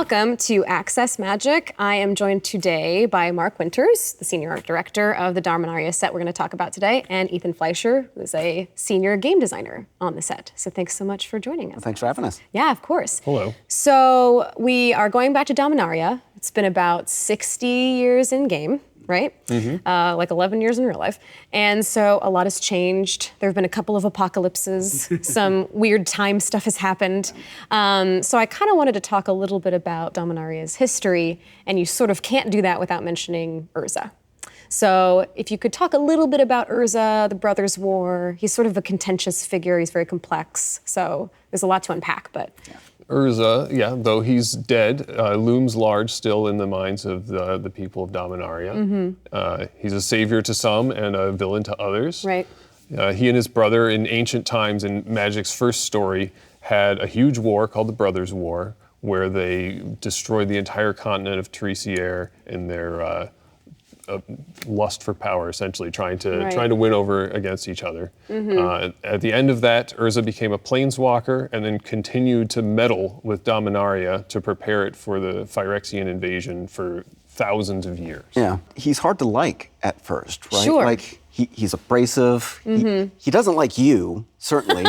Welcome to Access Magic. I am joined today by Mark Winters, the Senior Art Director of the Dominaria set we're going to talk about today, and Ethan Fleischer, who's a Senior Game Designer on the set. So thanks so much for joining us. Well, thanks for having us. Yeah, of course. Hello. So we are going back to Dominaria. It's been about 60 years in game, right? Like 11 years in real life. And so a lot has changed. There have been a couple of apocalypses. Some weird time stuff has happened. So I kind of wanted to talk a little bit about Dominaria's history, and you sort of can't do that without mentioning Urza. So if you could talk a little bit about Urza, the Brothers' War. He's sort of a contentious figure. He's very complex. So there's a lot to unpack, but... Yeah. Urza, though he's dead, looms large still in the minds of the people of Dominaria. He's a savior to some and a villain to others. Right. He and his brother in ancient times, in Magic's first story, had a huge war called the Brothers' War, where they destroyed the entire continent of Teresier in their lust for power, essentially, trying to win over against each other. At the end of that, Urza became a planeswalker and then continued to meddle with Dominaria to prepare it for the Phyrexian invasion for thousands of years. Yeah, he's hard to like at first, right? Sure. Like, he's abrasive. He doesn't like you, certainly.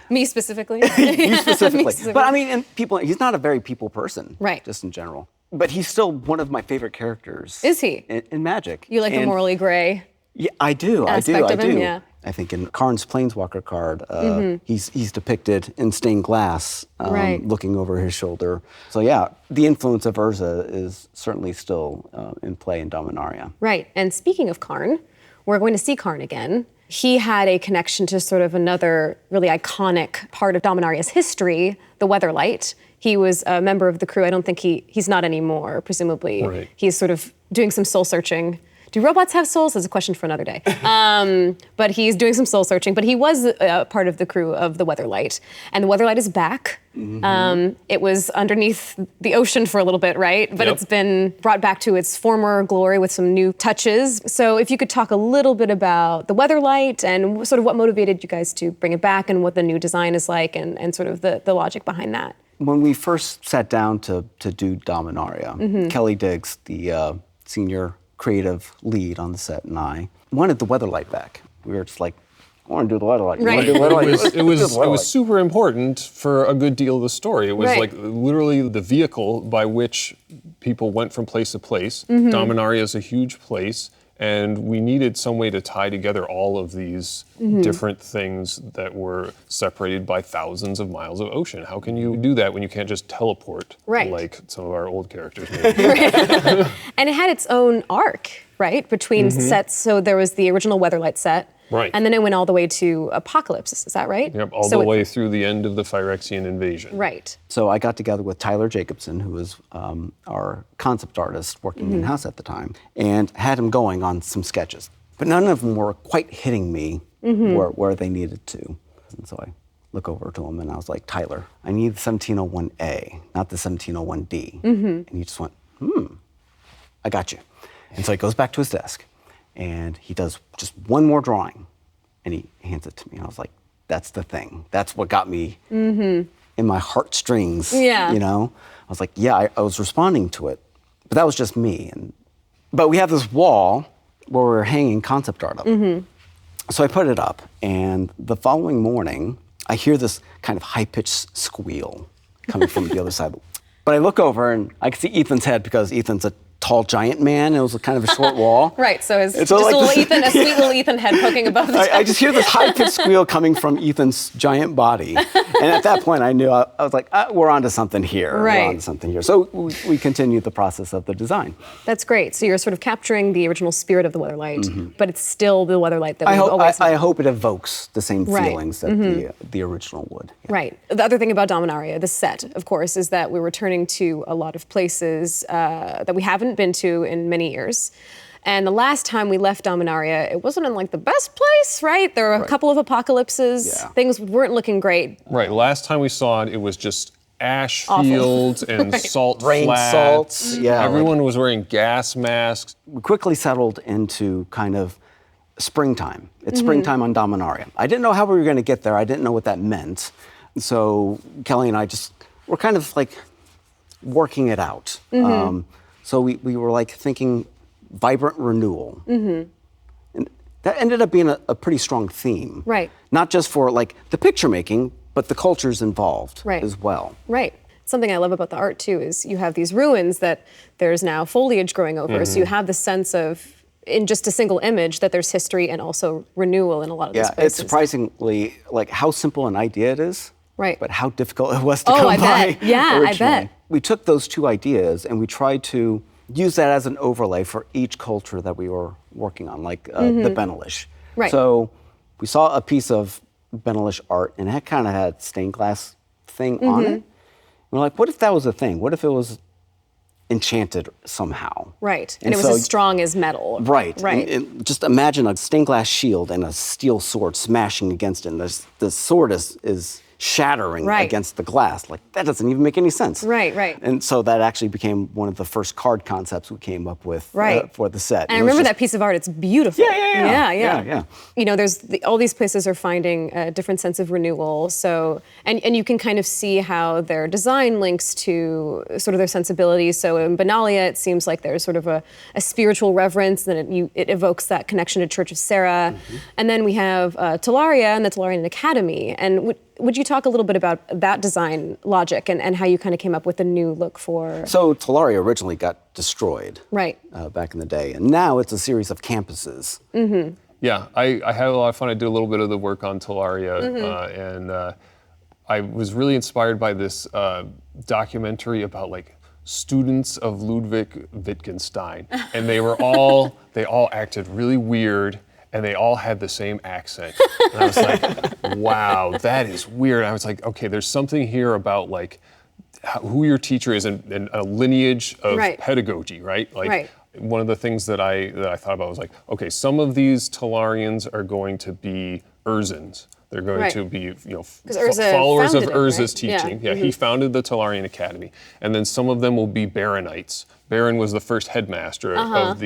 Me specifically? You specifically. Me specifically. But I mean, and people, he's not a very people person, right? Just in general. But he's still one of my favorite characters. Is he? In Magic. You like the morally gray? Yeah, I do. Aspect of him, yeah. I think in Karn's Planeswalker card, he's depicted in stained glass, looking over his shoulder. So yeah, the influence of Urza is certainly still in play in Dominaria. Right, and speaking of Karn, we're going to see Karn again. He had a connection to sort of another really iconic part of Dominaria's history, the Weatherlight. He was a member of the crew. I don't think he's not anymore, presumably. Right. He's sort of doing some soul searching. Do robots have souls? That's a question for another day. But he's doing some soul searching. But he was part of the crew of the Weatherlight. And the Weatherlight is back. It was underneath the ocean for a little bit, right? But It's been brought back to its former glory with some new touches. So if you could talk a little bit about the Weatherlight and sort of what motivated you guys to bring it back and what the new design is like and sort of the logic behind that. When we first sat down to do Dominaria, Kelly Diggs, the senior creative lead on the set, and I wanted the Weatherlight back. We were just like, I want to do the Weatherlight. You want to do the Weatherlight? It was super important for a good deal of the story. It was like literally the vehicle by which people went from place to place. Dominaria is a huge place, and we needed some way to tie together all of these different things that were separated by thousands of miles of ocean. How can you do that when you can't just teleport like some of our old characters maybe? And it had its own arc, right, between sets. So there was the original Weatherlight set, and then it went all the way to Apocalypse, is that right? Yep, all the way through the end of the Phyrexian invasion. Right. So I got together with Tyler Jacobson, who was our concept artist working in-house at the time, and had him going on some sketches. But none of them were quite hitting me where they needed to. And so I look over to him and I was like, Tyler, I need the 1701A, not the 1701D. And he just went, I got you. And so he goes back to his desk and he does just one more drawing and he hands it to me. And I was like, that's the thing. That's what got me in my heartstrings, you know? I was like, yeah, I was responding to it, but that was just me. But we have this wall where we're hanging concept art up. So I put it up, and the following morning, I hear this kind of high-pitched squeal coming from the other side. But I look over, and I can see Ethan's head because Ethan's a tall giant man. It was kind of a short wall. Right, so it's just like a sweet little Ethan head poking above the top. I just hear this high-pitched squeal coming from Ethan's giant body. And at that point, I knew, I was like, we're onto something here. Right. We're onto something here. So we continued the process of the design. That's great. So you're sort of capturing the original spirit of the Weatherlight, but it's still the Weatherlight that we've always known. I hope it evokes the same feelings that the original would. Yeah. Right. The other thing about Dominaria, the set, of course, is that we're returning to a lot of places that we haven't been to in many years. And the last time we left Dominaria, it wasn't in like the best place, right? There were a couple of apocalypses. Yeah. Things weren't looking great. Right. Last time we saw it, it was just ash fields and salt Rain flats. salts. Yeah. Everyone was wearing gas masks. We quickly settled into kind of springtime. It's springtime on Dominaria. I didn't know how we were going to get there. I didn't know what that meant. So Kelly and I were kind of like working it out. So we were like thinking vibrant renewal. And that ended up being a pretty strong theme. Right. Not just for like the picture making, but the cultures involved as well. Right. Something I love about the art too is you have these ruins that there's now foliage growing over. So you have the sense of, in just a single image, that there's history and also renewal in a lot of these places. It's surprisingly like how simple an idea it is. Right. But how difficult it was to come I by. bet. Yeah, originally. I bet. We took those two ideas and we tried to use that as an overlay for each culture that we were working on, like the Benalish. Right. So we saw a piece of Benalish art and it kind of had stained glass thing on it. We're like, what if that was a thing? What if it was enchanted somehow? Right. And it was as strong as metal. Right. Right. And just imagine a stained glass shield and a steel sword smashing against it. And the sword is shattering against the glass. Like, that doesn't even make any sense. Right, right. And so that actually became one of the first card concepts we came up with for the set. And I remember that piece of art. It's beautiful. Yeah. You know, there's all these places are finding a different sense of renewal. So, and you can kind of see how their design links to sort of their sensibilities. So in Benalia, it seems like there's sort of a spiritual reverence, and it evokes that connection to Church of Sarah. And then we have Tolaria and the Tolarian Academy. And would you talk a little bit about that design logic and how you kind of came up with a new look for... So Tolaria originally got destroyed back in the day, and now it's a series of campuses. Yeah, I had a lot of fun. I did a little bit of the work on Tolaria, and I was really inspired by this documentary about like students of Ludwig Wittgenstein, and they all acted really weird. And they all had the same accent. And I was like, wow, that is weird. I was like, okay, there's something here about like who your teacher is and a lineage of pedagogy, right? Like one of the things that I thought about was like, okay, some of these Tolarians are going to be Urzins. They're going to be, followers of Urza's teaching. Yeah, he founded the Tolarian Academy. And then some of them will be Baronites. Baron was the first headmaster of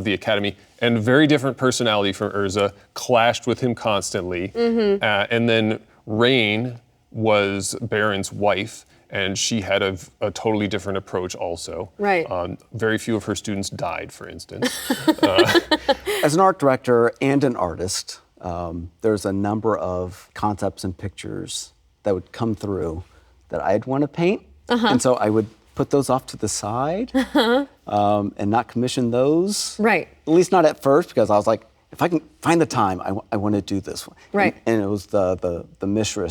the academy, and very different personality from Urza, clashed with him constantly. And then Rain was Baron's wife, and she had a totally different approach also. Right. Very few of her students died, for instance. As an art director and an artist, there's a number of concepts and pictures that would come through that I'd want to paint. And so I would put those off to the side and not commission those. Right. At least not at first, because I was like, if I can find the time, I want to do this one. Right. And it was the Mishra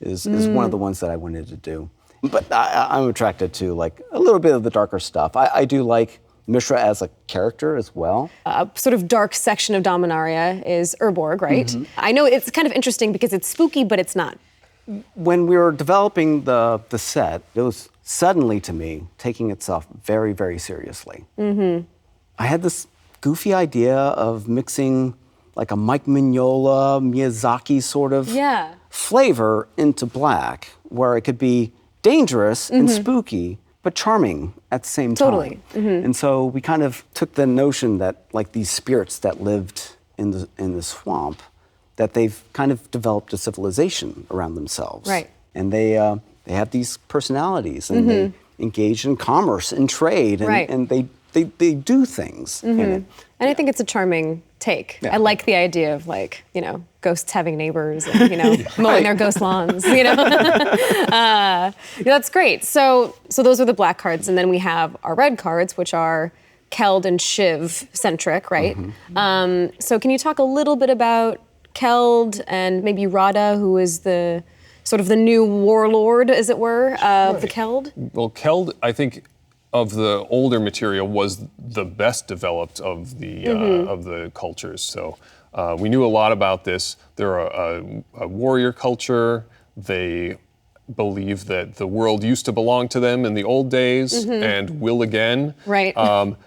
is one of the ones that I wanted to do. But I'm attracted to like a little bit of the darker stuff. I do like Mishra as a character as well. A sort of dark section of Dominaria is Urborg, right? I know it's kind of interesting because it's spooky, but it's not. When we were developing the set, it was suddenly, to me, taking itself very, very seriously. I had this goofy idea of mixing like a Mike Mignola, Miyazaki sort of flavor into black, where it could be dangerous and spooky, but charming at the same time. And so we kind of took the notion that like these spirits that lived in the swamp, that they've kind of developed a civilization around themselves. Right. And they have these personalities, and they engage in commerce and trade, and they do things. And I think it's a charming take. I like the idea of like, ghosts having neighbors and, mowing their ghost lawns, That's great. So those are the black cards, and then we have our red cards, which are Keld and Shiv centric, right? So can you talk a little bit about Keld and maybe Radha, who is the sort of the new warlord, as it were, of the Keld? Well, Keld, I think, of the older material, was the best developed of the cultures. So we knew a lot about this. They're a warrior culture. They believe that the world used to belong to them in the old days and will again. Right.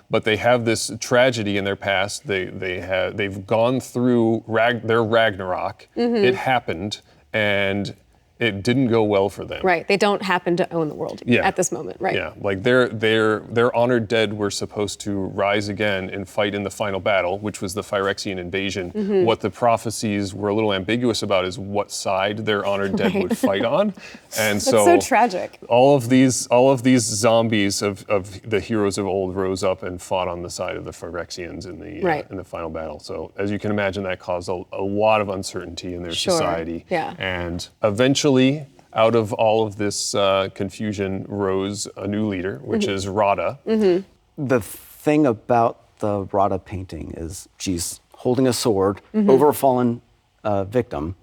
But they have this tragedy in their past. They've gone through their Ragnarok. It happened, and it didn't go well for them. Right. They don't happen to own the world at this moment. Right. Yeah. Like their honored dead were supposed to rise again and fight in the final battle, which was the Phyrexian invasion. What the prophecies were a little ambiguous about is what side their honored dead would fight on. And That's so tragic. All of these zombies of the heroes of old rose up and fought on the side of the Phyrexians in the final battle. So as you can imagine, that caused a lot of uncertainty in their society. Yeah. And eventually, out of all of this confusion rose a new leader, which is Radha. The thing about the Radha painting is she's holding a sword over a fallen victim.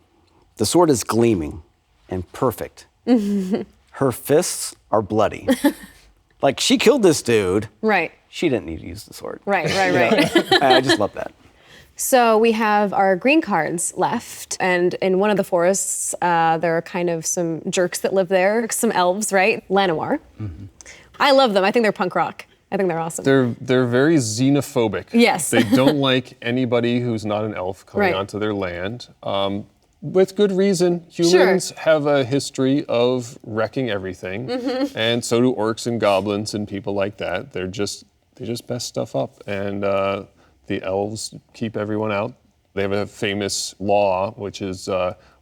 The sword is gleaming and perfect. Her fists are bloody. Like, she killed this dude. Right. She didn't need to use the sword. Right. I just love that. So we have our green cards left, and in one of the forests, there are kind of some jerks that live there, some elves, right? Llanowar. I love them. I think they're punk rock. I think they're awesome. They're very xenophobic. Yes. They don't like anybody who's not an elf coming onto their land. With good reason. Humans have a history of wrecking everything, and so do orcs and goblins and people like that. They just mess stuff up, and the elves keep everyone out. They have a famous law, which is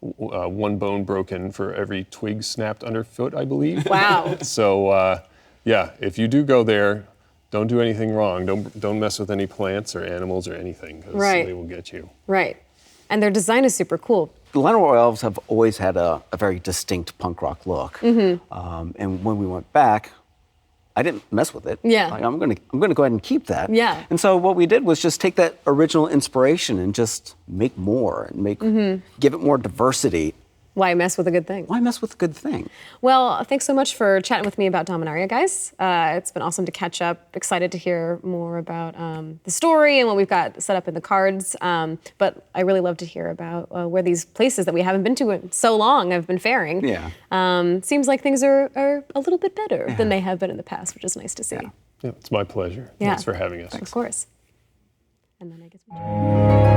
one bone broken for every twig snapped underfoot, I believe. Wow. So, if you do go there, don't do anything wrong. Don't mess with any plants or animals or anything, because they will get you. Right. And their design is super cool. The Llanowar elves have always had a very distinct punk rock look. And when we went back, I didn't mess with it. Yeah. Like, I'm gonna go ahead and keep that. Yeah. And so what we did was just take that original inspiration and just make more and give it more diversity. Why mess with a good thing? Why mess with a good thing? Well, thanks so much for chatting with me about Dominaria, guys. It's been awesome to catch up. Excited to hear more about the story and what we've got set up in the cards. But I really love to hear about where these places that we haven't been to in so long have been faring. Yeah. Seems like things are a little bit better than they have been in the past, which is nice to see. Yeah, it's my pleasure. Yeah. Thanks for having us. Of course. And then I guess we